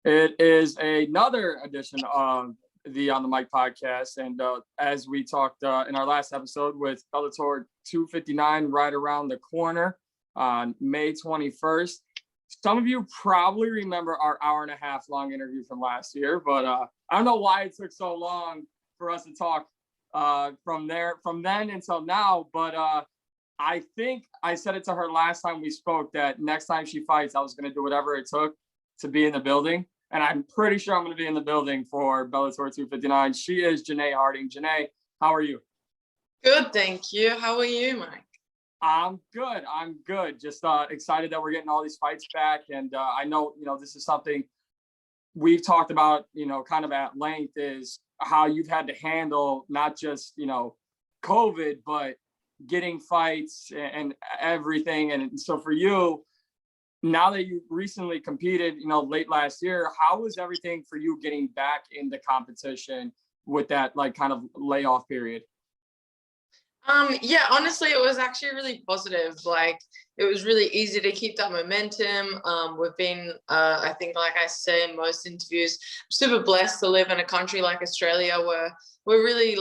It is another edition of the On the Mic podcast. And as we talked in our last episode with Bellator 259 right around the corner on May 21st, some of you probably remember our hour and a half long interview from last year, but I don't know why it took so long for us to talk from then until now. But I think I said it to her last time we spoke that next time she fights, I was going to do whatever it took to be in the building. And I'm pretty sure I'm going to be in the building for Bellator 259. She is Janay Harding. Janay, how are you? Good, thank you. How are you, Mike? I'm good. Just excited that we're getting all these fights back. And I know, this is something we've talked about, kind of at length, is how you've had to handle not just, COVID, but getting fights and everything. And so for you, now that you recently competed, late last year, how was everything for you getting back into competition with that kind of layoff period? Yeah, honestly, it was actually really positive. It was really easy to keep that momentum. We've been, I think, like I say in most interviews, super blessed to live in a country like Australia where we're really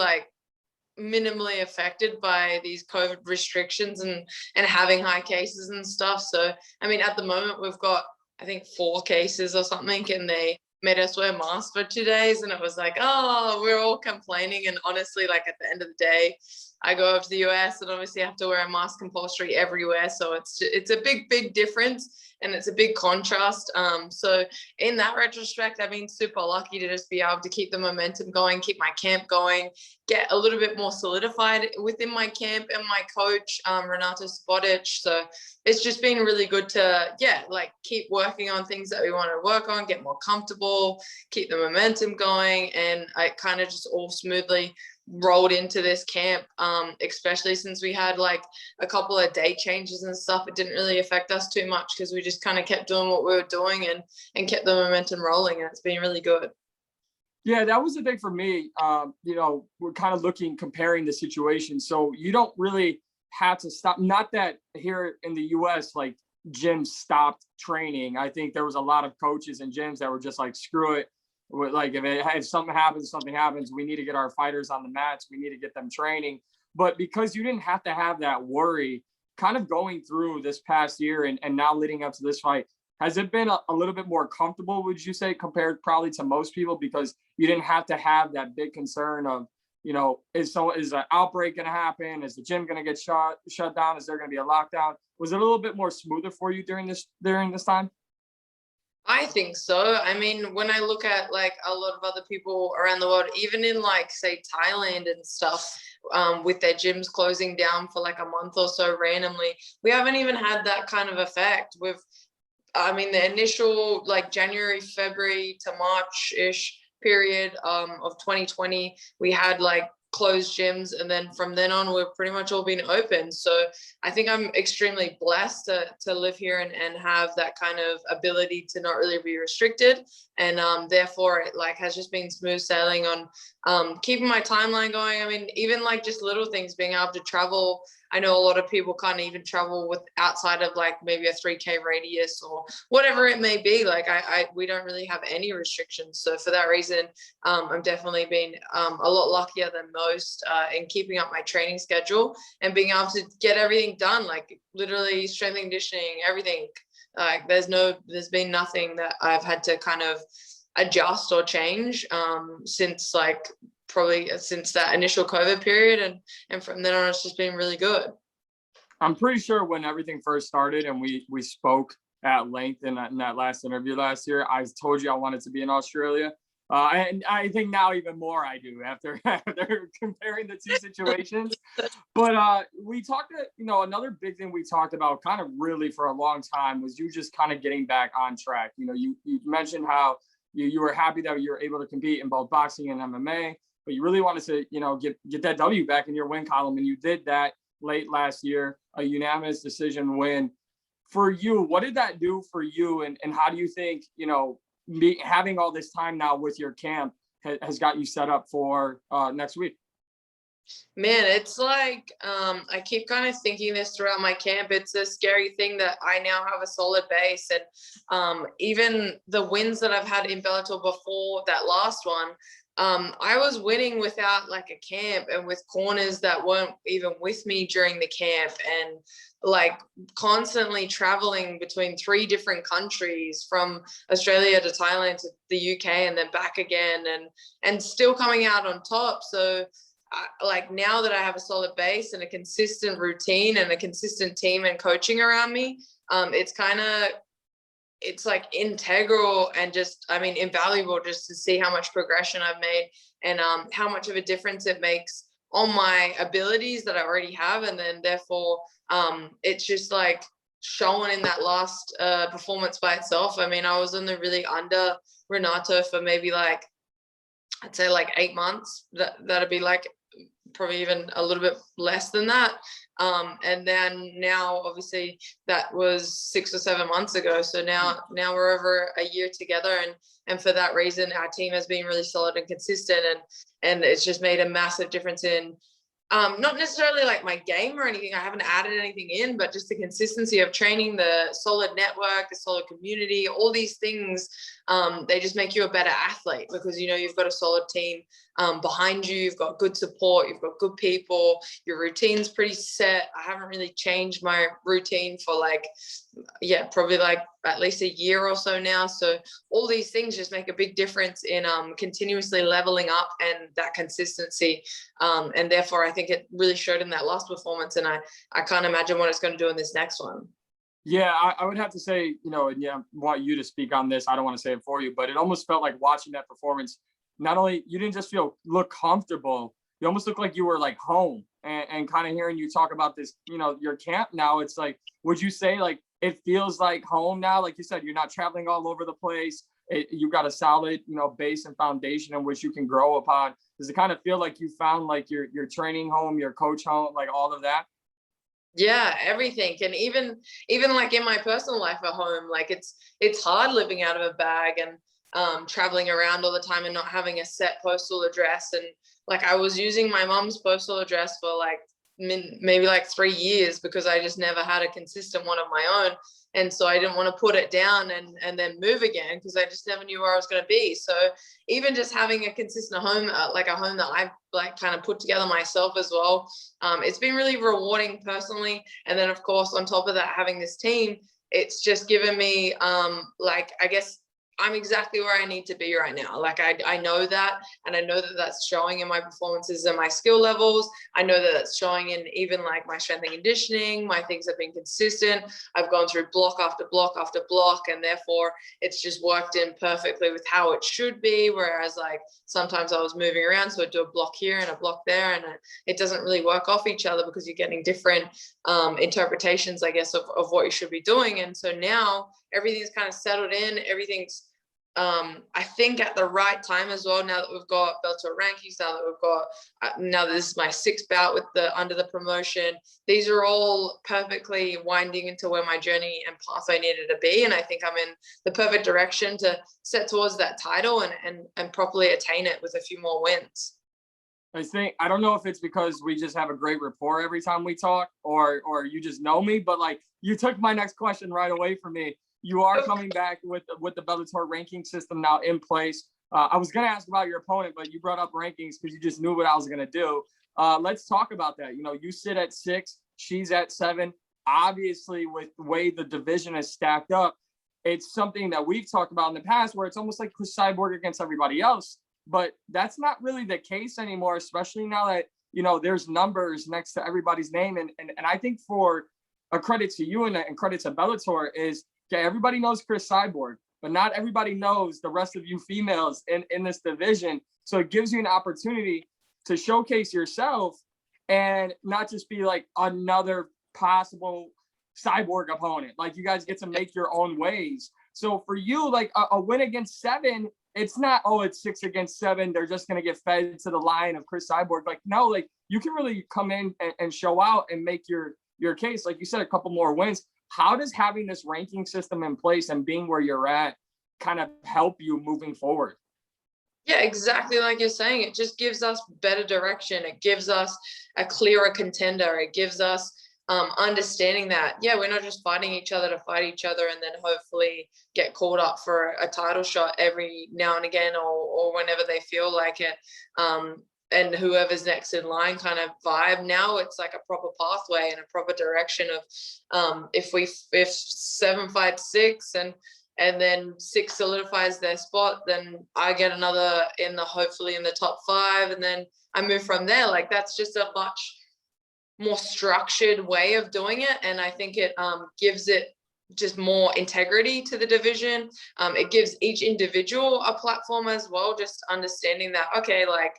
minimally affected by these COVID restrictions and having high cases and stuff. So, I mean, at the moment we've got, I think, 4 cases or something, and they made us wear masks for 2 days, and it was we're all complaining. And honestly, at the end of the day, I go over to the US and obviously have to wear a mask compulsory everywhere. So it's a big difference, and it's a big contrast. So in that retrospect, I've been super lucky to just be able to keep the momentum going, keep my camp going, get a little bit more solidified within my camp and my coach, Renato Spotic. So it's just been really good to, keep working on things that we want to work on, get more comfortable, keep the momentum going. And I kind of just all smoothly rolled into this camp, especially since we had a couple of date changes and stuff. It didn't really affect us too much because we just kind of kept doing what we were doing and kept the momentum rolling, and it's been really good. Yeah, that was the thing for me. We're kind of comparing the situation. So you don't really have to stop. Not that here in the US, gyms stopped training. I think there was a lot of coaches and gyms that were just screw it. If something happens, we need to get our fighters on the mats. We need to get them training. But because you didn't have to have that worry kind of going through this past year and now leading up to this fight, has it been a little bit more comfortable, would you say, compared probably to most people, because you didn't have to have that big concern of, is an outbreak going to happen? Is the gym going to get shut down? Is there going to be a lockdown? Was it a little bit more smoother for you during this time? I think so. I mean, when I look at a lot of other people around the world, even in say Thailand and stuff, with their gyms closing down for a month or so randomly, we haven't even had that kind of effect. The initial January, February to March-ish period of 2020, we had closed gyms, and then from then on we've pretty much all been open. So I think I'm extremely blessed to live here and have that kind of ability to not really be restricted, and therefore it has just been smooth sailing on keeping my timeline going. I mean, even just little things, being able to travel. I know a lot of people can't even travel with outside of maybe a 3K radius or whatever it may be. We don't really have any restrictions. So for that reason, I'm definitely been a lot luckier than most in keeping up my training schedule and being able to get everything done, literally strength and conditioning, everything. There's been nothing that I've had to kind of adjust or change since probably since that initial COVID period, and from then on it's just been really good. I'm pretty sure when everything first started and we spoke at length in that last interview last year, I told you I wanted to be in Australia. And I think now even more I do after comparing the two situations. But we talked, another big thing we talked about kind of really for a long time was you just kind of getting back on track. You mentioned how you were happy that you were able to compete in both boxing and MMA, but you really wanted to, get that W back in your win column. And you did that late last year, a unanimous decision win. For you, what did that do for you? And how do you think, having all this time now with your camp has got you set up for next week? Man, it's like I keep kind of thinking this throughout my camp. It's a scary thing that I now have a solid base, and even the wins that I've had in Bellator before that last one, I was winning without like a camp and with corners that weren't even with me during the camp, and like constantly traveling between 3 different countries, from Australia to Thailand to the UK and then back again, and still coming out on top. So like now that I have a solid base and a consistent routine and a consistent team and coaching around me, it's like integral and just, I mean, invaluable just to see how much progression I've made, and how much of a difference it makes on my abilities that I already have. And then therefore, it's just like shown in that last performance by itself. I mean, I was in the really under Renato for maybe like, I'd say like 8 months. That'd be like probably even a little bit less than that. And then now, obviously, that was 6 or 7 months ago. So now we're over a year together, and for that reason, our team has been really solid and consistent, and it's just made a massive difference in not necessarily like my game or anything. I haven't added anything in, but just the consistency of training, the solid network, the solid community, all these things, they just make you a better athlete, because you know you've got a solid team behind you, you've got good support, you've got good people, your routine's pretty set. I haven't really changed my routine for like, probably like at least a year or so now. So all these things just make a big difference in continuously leveling up and that consistency. And therefore, I think it really showed in that last performance, and I can't imagine what it's going to do in this next one. Yeah, I would have to say, you know, and I want you to speak on this. I don't want to say it for you, but it almost felt like watching that performance. Not only you didn't just look comfortable, you almost looked like you were like home, and kind of hearing you talk about this, you know, your camp now. It's like, would you say like it feels like home now? Like you said, you're not traveling all over the place. You got a solid, you know, base and foundation in which you can grow upon. Does it kind of feel like you found like your training home, your coach home, like all of that? Yeah, everything. And even like in my personal life at home, like it's hard living out of a bag and traveling around all the time and not having a set postal address. And like I was using my mom's postal address for like maybe like 3 years, because I just never had a consistent one of my own. And so I didn't want to put it down and then move again, because I just never knew where I was going to be. So even just having a consistent home, like a home that I've like kind of put together myself as well, it's been really rewarding personally. And then of course, on top of that, having this team, it's just given me like, I guess I'm exactly where I need to be right now. Like I know that, and I know that that's showing in my performances and my skill levels. I know that that's showing in even like my strength and conditioning. My things have been consistent. I've gone through block after block after block, and therefore it's just worked in perfectly with how it should be. Whereas like sometimes I was moving around, so I'd do a block here and a block there, and it doesn't really work off each other, because you're getting different interpretations, I guess, of what you should be doing. And so now everything's kind of settled in. Everything's I think at the right time as well. Now that we've got Bellator rankings, now that this is my 6th bout with under the promotion, these are all perfectly winding into where my journey and pathway needed to be. And I think I'm in the perfect direction to set towards that title and properly attain it with a few more wins. I don't know if it's because we just have a great rapport every time we talk, or you just know me, but like you took my next question right away from me. You are coming back with the Bellator ranking system now in place. I was going to ask about your opponent, but you brought up rankings because you just knew what I was going to do. Let's talk about that. You know, you sit at 6, she's at 7. Obviously, with the way the division is stacked up, it's something that we've talked about in the past, where it's almost like Chris Cyborg against everybody else. But that's not really the case anymore, especially now that, you know, there's numbers next to everybody's name. And I think for a credit to you and credit to Bellator is, okay, everybody knows Chris Cyborg, but not everybody knows the rest of you females in this division. So it gives you an opportunity to showcase yourself and not just be like another possible Cyborg opponent. Like you guys get to make your own ways. So for you, like a win against 7, it's not, oh, it's 6 against 7. They're just going to get fed to the line of Chris Cyborg. Like, no, like you can really come in and show out and make your case. Like you said, a couple more wins. How does having this ranking system in place and being where you're at kind of help you moving forward? Yeah, exactly like you're saying. It just gives us better direction. It gives us a clearer contender. It gives us understanding that, yeah, we're not just fighting each other to fight each other and then hopefully get called up for a title shot every now and again, or whenever they feel like it. And whoever's next in line kind of vibe. Now it's like a proper pathway and a proper direction of if 7 fights 6 and then 6 solidifies their spot, then I get another hopefully in the top 5, and then I move from there. Like, that's just a much more structured way of doing it, and I think it gives it just more integrity to the division. It gives each individual a platform as well, just understanding that, okay, like,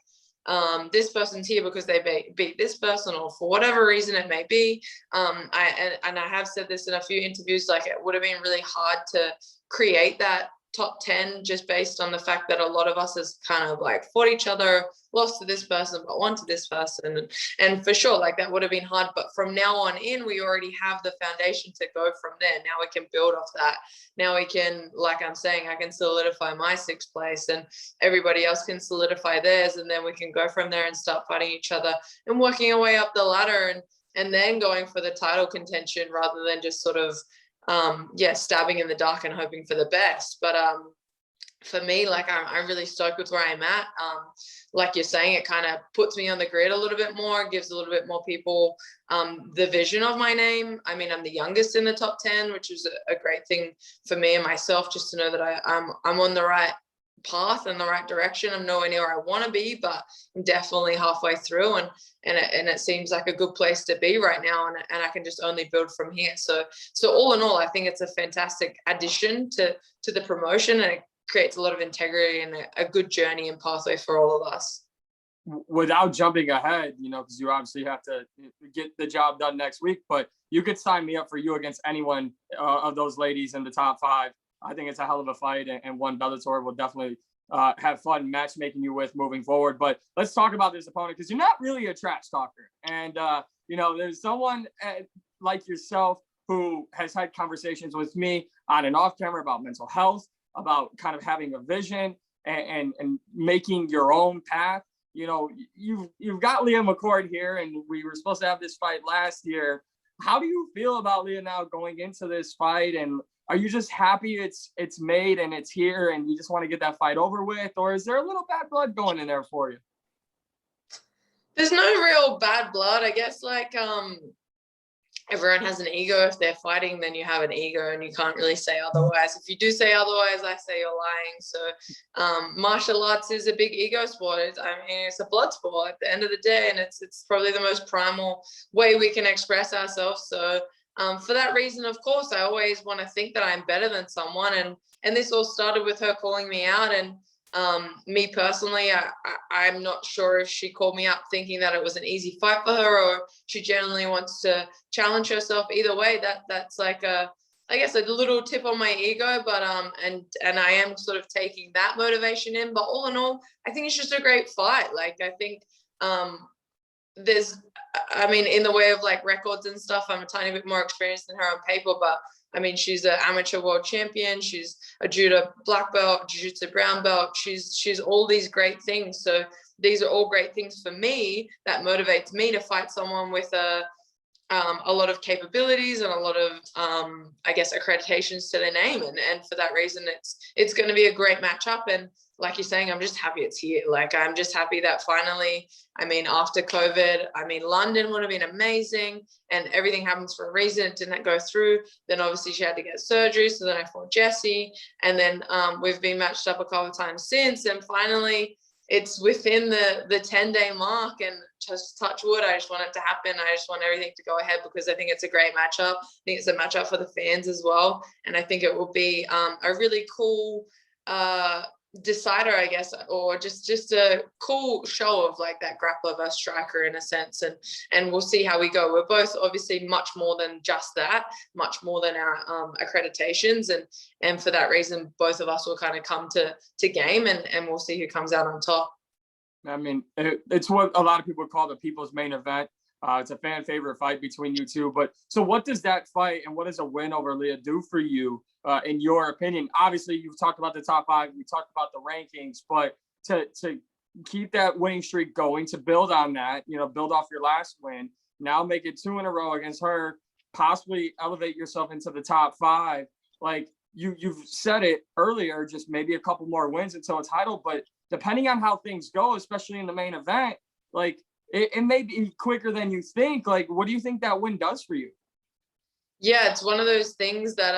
this person's here because they beat this person, or for whatever reason it may be. I have said this in a few interviews, like, it would have been really hard to create that top 10 just based on the fact that a lot of us has kind of like fought each other, lost to this person but won to this person, and for sure, like, that would have been hard. But from now on in, we already have the foundation to go from there. Now we can build off that. Now we can, like I'm saying, I can solidify my 6th place and everybody else can solidify theirs, and then we can go from there and start fighting each other and working our way up the ladder, and then going for the title contention rather than just sort of stabbing in the dark and hoping for the best. But for me, like, I'm really stoked with where I'm at. Like you're saying, it kind of puts me on the grid a little bit more, gives a little bit more people the vision of my name. I mean, I'm the youngest in the top 10, which is a great thing for me and myself, just to know that I'm on the right path and the right direction. I'm nowhere near where I want to be, but I'm definitely halfway through, and it seems like a good place to be right now, and I can just only build from here. So all in all, I think it's a fantastic addition to the promotion, and it creates a lot of integrity and a good journey and pathway for all of us. Without jumping ahead, because you obviously have to get the job done next week, but you could sign me up for you against anyone of those ladies in the top 5. I think it's a hell of a fight, and one Bellator will definitely have fun matchmaking you with moving forward. But let's talk about this opponent, because you're not really a trash talker. And, there's someone like yourself who has had conversations with me on and off camera about mental health, about kind of having a vision and making your own path. You've got Leah McCourt here, and we were supposed to have this fight last year. How do you feel about Leah now going into this fight? And are you just happy it's made and it's here and you just want to get that fight over with? Or is there a little bad blood going in there for you? There's no real bad blood. I guess, like, everyone has an ego. If they're fighting, then you have an ego, and you can't really say otherwise. If you do say otherwise, I say you're lying. So martial arts is a big ego sport. It's a blood sport at the end of the day, and it's probably the most primal way we can express ourselves. So for that reason, of course, I always want to think that I'm better than someone, and this all started with her calling me out. And me personally, I'm not sure if she called me up thinking that it was an easy fight for her, or she genuinely wants to challenge herself. Either way, that's like I guess a little tip on my ego, but and I am sort of taking that motivation in. But all in all, I think it's just a great fight. Like, I think in the way of like records and stuff, I'm a tiny bit more experienced than her on paper, but I mean, she's an amateur world champion. She's a judo black belt, jiu-jitsu brown belt. She's all these great things. So these are all great things for me that motivates me to fight someone with a lot of capabilities and a lot of, I guess, accreditations to their name. And for that reason, it's going to be a great matchup. And like you're saying, I'm just happy it's here. Like, I'm just happy that finally, after COVID, London would have been amazing, and everything happens for a reason. It didn't go through. Then obviously she had to get surgery. So then I fought Jessie, and then we've been matched up a couple of times since. And finally, it's within the 10-day mark, and just touch wood, I just want it to happen. I just want everything to go ahead, because I think it's a great matchup. I think it's a matchup for the fans as well. And I think it will be a really cool decider, I guess, or just a cool show of like that grappler versus striker in a sense. And we'll see how we go. We're both obviously much more than just that, much more than our accreditations. And for that reason, both of us will kind of come to game, and we'll see who comes out on top. It's what a lot of people call the people's main event. It's a fan favorite fight between you two. But so what does that fight and what does a win over Leah do for you, in your opinion? Obviously, you've talked about the top 5, we talked about the rankings, but to keep that winning streak going, to build on that, build off your last win, now make it 2 in a row against her, possibly elevate yourself into the top 5. Like you've said it earlier, just maybe a couple more wins until a title, but depending on how things go, especially in the main event, like it may be quicker than you think. Like, what do you think that win does for you? Yeah, it's one of those things that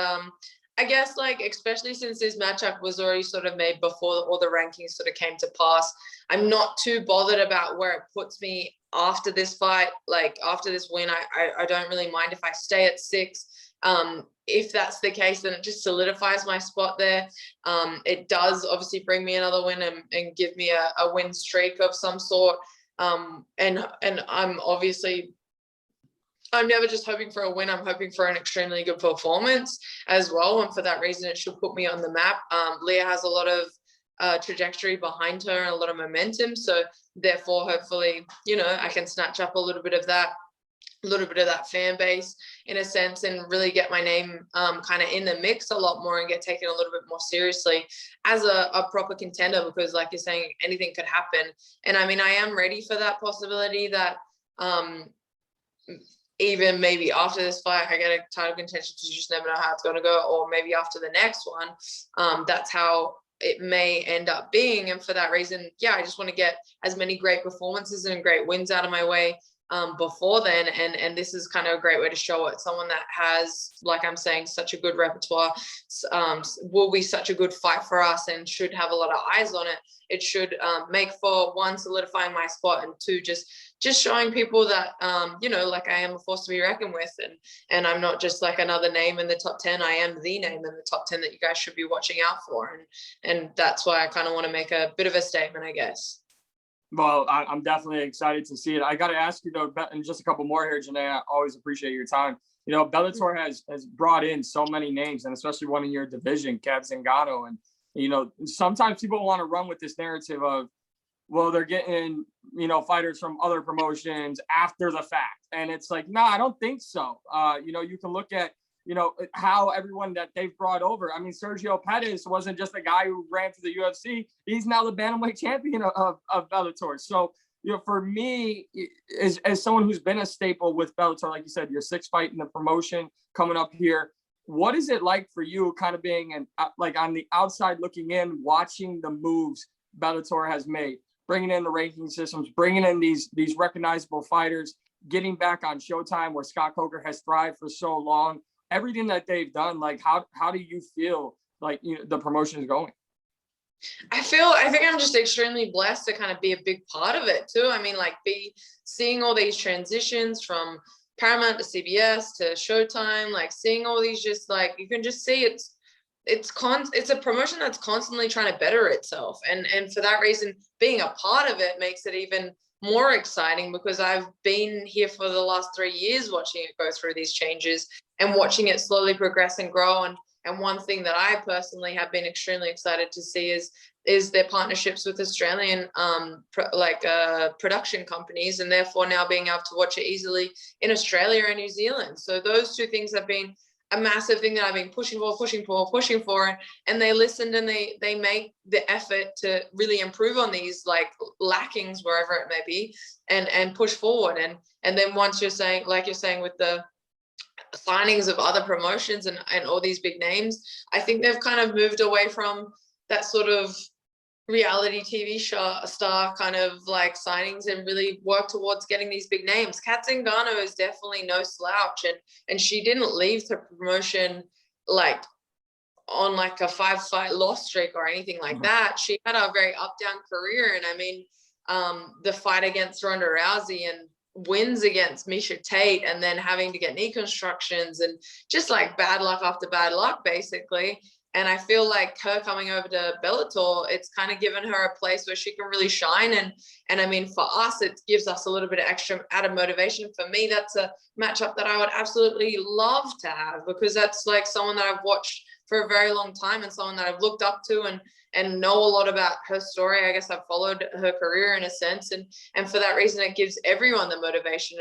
I guess, like, especially since this matchup was already sort of made before all the rankings sort of came to pass, I'm not too bothered about where it puts me after this fight. Like, after this win, I don't really mind if I stay at 6. If that's the case, then it just solidifies my spot there. It does obviously bring me another win and give me a win streak of some sort. And I'm never just hoping for a win. I'm hoping for an extremely good performance as well. And for that reason, it should put me on the map. Leah has a lot of trajectory behind her and a lot of momentum. So therefore, hopefully, I can snatch up a little bit of that fan base in a sense, and really get my name kind of in the mix a lot more and get taken a little bit more seriously as a proper contender, because like you're saying, anything could happen. And I mean, I am ready for that possibility that even maybe after this fight, I get a title contention, because you just never know how it's going to go, or maybe after the next one, that's how it may end up being. And for that reason, yeah, I just want to get as many great performances and great wins out of my way before then, and this is kind of a great way to show it. Someone that has, like I'm saying, such a good repertoire, will be such a good fight for us, and should have a lot of eyes on it. It should make for, 1, solidifying my spot, and 2, just showing people that like, I am a force to be reckoned with, and I'm not just like another name in the top 10. I am the name in the top 10 that you guys should be watching out for, and that's why I kind of want to make a bit of a statement, I guess. Well, I'm definitely excited to see it. I got to ask you, though, and just a couple more here, Janay. I always appreciate your time. Bellator has brought in so many names, and especially one in your division, Kat Zingano. And, sometimes people want to run with this narrative of, well, they're getting, fighters from other promotions after the fact. And it's like, no, I don't think so. You can look at, how everyone that they've brought over. I mean, Sergio Pettis wasn't just a guy who ran to the UFC. He's now the bantamweight champion of Bellator. So, for me, as someone who's been a staple with Bellator, like you said, your 6th fight in the promotion coming up here, what is it like for you, kind of being like on the outside looking in, watching the moves Bellator has made, bringing in the ranking systems, bringing in these recognizable fighters, getting back on Showtime where Scott Coker has thrived for so long? Everything that they've done, like how do you feel like the promotion is going? I think I'm just extremely blessed to kind of be a big part of it too. I mean, like, seeing all these transitions from Paramount to CBS to Showtime, like seeing all these, just like, you can just see it's a promotion that's constantly trying to better itself. And for that reason, being a part of it makes it even more exciting, because I've been here for the last 3 years watching it go through these changes and watching it slowly progress and grow. And one thing that I personally have been extremely excited to see is their partnerships with Australian production companies, and therefore now being able to watch it easily in Australia and New Zealand. So those 2 things have been a massive thing that I've been pushing for, and they listened, and they make the effort to really improve on these like lackings wherever it may be, and push forward. And then once you're saying with the signings of other promotions and all these big names, I think they've kind of moved away from that sort of reality TV star kind of like signings, and really work towards getting these big names. Kat Zingano is definitely no slouch, and she didn't leave the promotion like on like a 5-fight loss streak or anything like that. She had a very up-down career, and I mean, the fight against Ronda Rousey and wins against Misha Tate, and then having to get knee constructions, and just like bad luck after bad luck, basically. And I feel like her coming over to Bellator, it's kind of given her a place where she can really shine. And I mean, for us, it gives us a little bit of extra added motivation. For me, that's a matchup that I would absolutely love to have, because that's like someone that I've watched for a very long time, and someone that I've looked up to and know a lot about her story. I guess I've followed her career in a sense. And for that reason, it gives everyone the motivation,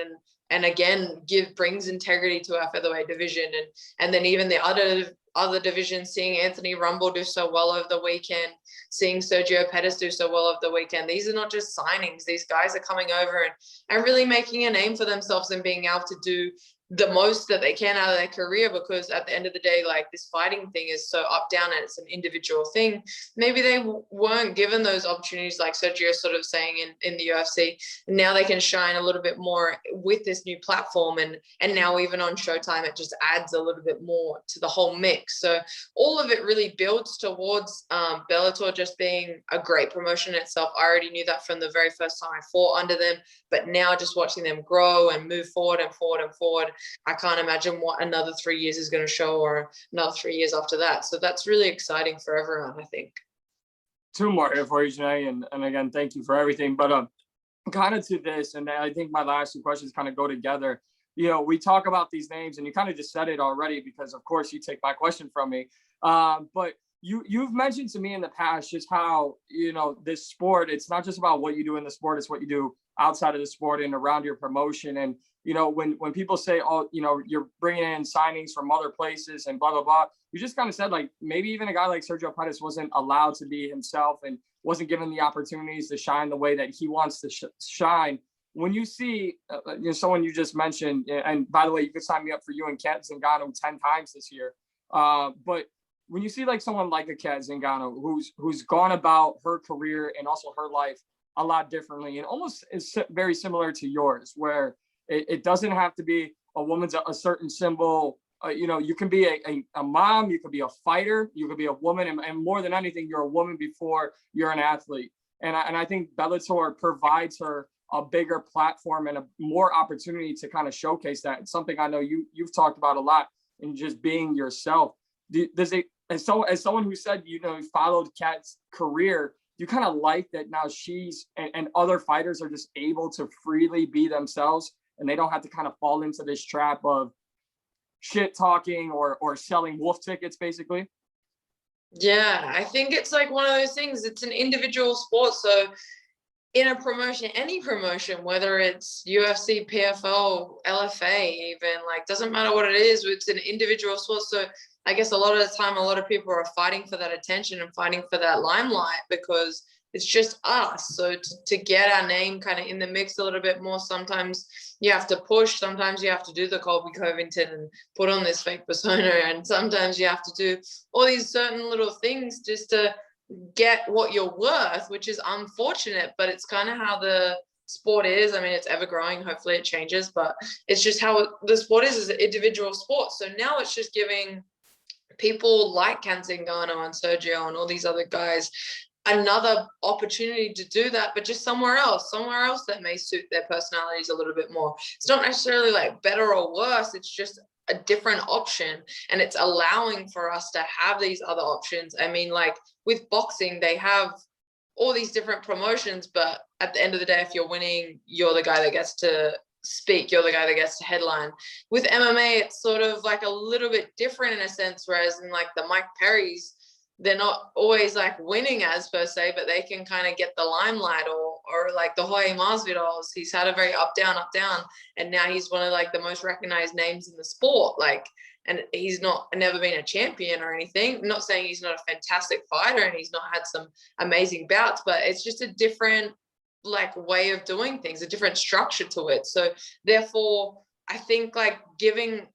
and again, brings integrity to our featherweight division. And then even the other other divisions, seeing Anthony Rumble do so well over the weekend, seeing Sergio Pettis do so well over the weekend. These are not just signings. These guys are coming over and really making a name for themselves and being able to do the most that they can out of their career, because at the end of the day, like, this fighting thing is so up down and it's an individual thing. Maybe they weren't given those opportunities, like Sergio sort of saying in the UFC. And now they can shine a little bit more with this new platform, and now even on Showtime, it just adds a little bit more to the whole mix. So all of it really builds towards Bellator just being a great promotion itself. I already knew that from the very first time I fought under them, but now just watching them grow and move forward and forward and forward, I can't imagine what another 3 years is going to show, or another 3 years after that. So that's really exciting for everyone, I think. Two more here for you, Janay, and again, thank you for everything. But kind of to this, and I think my last two questions kind of go together. You know, we talk about these names, and you kind of just said it already, because of course you take my question from me. But you've mentioned to me in the past just how, you know, this sport, it's not just about what you do in the sport, it's what you do outside of the sport and around your promotion. And, you know, when people say, oh, you know, you're bringing in signings from other places and blah, blah, blah, you just kind of said, like, maybe even a guy like Sergio Pettis wasn't allowed to be himself and wasn't given the opportunities to shine the way that he wants to shine. When you see you know, someone you just mentioned, and by the way, you could sign me up for you and Kat Zingano 10 times this year. But when you see like someone like a Kat Zingano who's gone about her career and also her life a lot differently, and almost is very similar to yours, where it doesn't have to be a woman's a certain symbol. You know, you can be a mom, you could be a fighter, you could be a woman, and more than anything, you're a woman before you're an athlete. And I think Bellator provides her a bigger platform and a more opportunity to kind of showcase that. It's something I know you've talked about a lot, in just being yourself. Does it, as someone who said, you know, followed Kat's career, you kind of like that now she's and other fighters are just able to freely be themselves, and they don't have to kind of fall into this trap of shit talking or selling wolf tickets, basically? Yeah, I think it's like one of those things. It's an individual sport. So in a promotion, any promotion, whether it's UFC, PFL, LFA, even, like, doesn't matter what it is, it's an individual sport. So I guess a lot of the time, a lot of people are fighting for that attention and fighting for that limelight, because it's just us. So to get our name kind of in the mix a little bit more, sometimes you have to push, sometimes you have to do the Colby Covington and put on this fake persona, and sometimes you have to do all these certain little things just to get what you're worth, which is unfortunate, but it's kind of how the sport is. I mean, it's ever growing. Hopefully it changes, but it's just how the sport is an individual sport. So now it's just giving people like Canzingano and Sergio and all these other guys another opportunity to do that, but just somewhere else that may suit their personalities a little bit more. It's not necessarily like better or worse. It's just a different option, and it's allowing for us to have these other options. I mean, like with boxing, they have all these different promotions, but at the end of the day, if you're winning, you're the guy that gets to speak, you're the guy that gets to headline. With MMA, it's sort of like a little bit different in a sense, whereas in like the Mike Perrys, they're not always like winning as per se, but they can kind of get the limelight, or like the Jorge Masvidal. He's had a very up down, and now he's one of like the most recognized names in the sport. Like, and he's never been a champion or anything. I'm not saying he's not a fantastic fighter and he's not had some amazing bouts, but it's just a different like way of doing things, a different structure to it. So therefore, I think like giving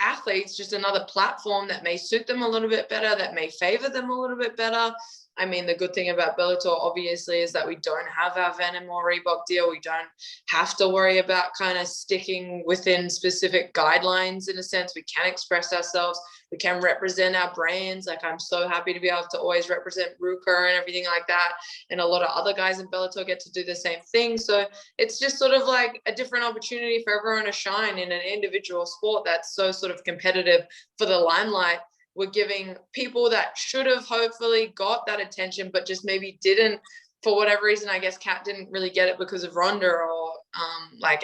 athletes just another platform that may suit them a little bit better, that may favor them a little bit better. I mean, the good thing about Bellator, obviously, is that we don't have our Venom or Reebok deal. We don't have to worry about kind of sticking within specific guidelines in a sense. We can express ourselves. We can represent our brands. Like, I'm so happy to be able to always represent Ruker and everything like that. And a lot of other guys in Bellator get to do the same thing. So it's just sort of like a different opportunity for everyone to shine in an individual sport that's so sort of competitive for the limelight. We're giving people that should have hopefully got that attention, but just maybe didn't, for whatever reason. I guess Kat didn't really get it because of Ronda, or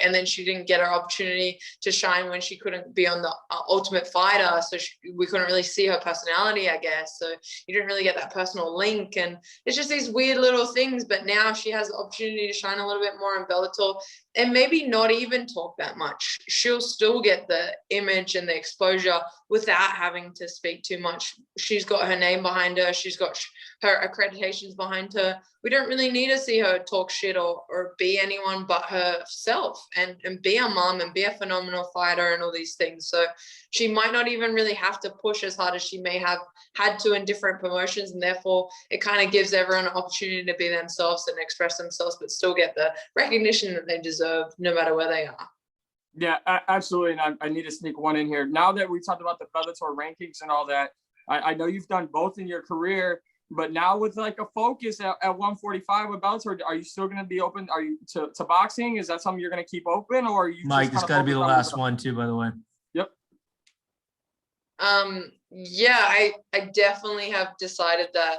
and then she didn't get her opportunity to shine when she couldn't be on the Ultimate Fighter. So we couldn't really see her personality, I guess. So you didn't really get that personal link. And it's just these weird little things. But now she has the opportunity to shine a little bit more in Bellator. and maybe not even talk that much. She'll still get the image and the exposure without having to speak too much. She's got her name behind her. She's got her accreditations behind her. We don't really need to see her talk shit or be anyone but herself and be a mom and be a phenomenal fighter and all these things. So she might not even really have to push as hard as she may have had to in different promotions. And therefore it kind of gives everyone an opportunity to be themselves and express themselves, but still get the recognition that they deserve no matter where they are. Yeah, absolutely. And I need to sneak one in here. Now that we talked about the Bellator rankings and all that, I know you've done both in your career, but now with like a focus at 145 with Bellator, are you still going to be open? Are you to boxing? Is that something you're going to keep open, or are you? Mike, this got to be the last one too, by the way. Yep. Yeah, I definitely have decided that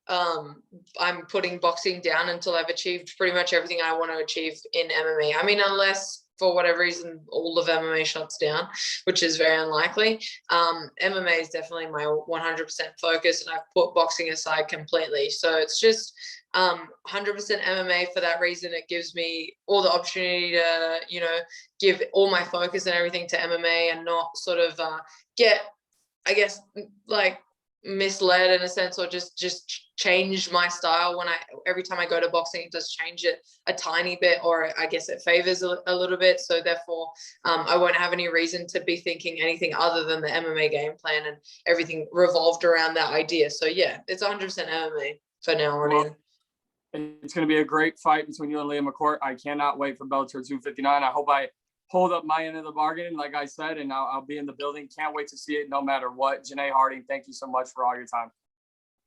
I'm putting boxing down until I've achieved pretty much everything I want to achieve in MMA. I mean, unless for whatever reason all of MMA shuts down, which is very unlikely. MMA is definitely my 100% focus, and I've put boxing aside completely. So it's just 100% MMA for that reason. It gives me all the opportunity to, you know, give all my focus and everything to MMA and not sort of get, I guess, like misled in a sense, or just change my style. When every time I go to boxing, it does change it a tiny bit, or I guess it favors a little bit. So therefore I won't have any reason to be thinking anything other than the MMA game plan, and everything revolved around that idea. So yeah, it's 100% MMA for now on in. It's going to be a great fight between you and Leah McCourt. I cannot wait for Bellator 259. I hope I hold up my end of the bargain, like I said, and I'll be in the building. Can't wait to see it no matter what. Janay Harding, thank you so much for all your time.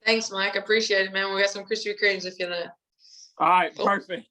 Thanks, Mike. Appreciate it, man. We'll get some Krispy Kremes if you're there. All right, perfect.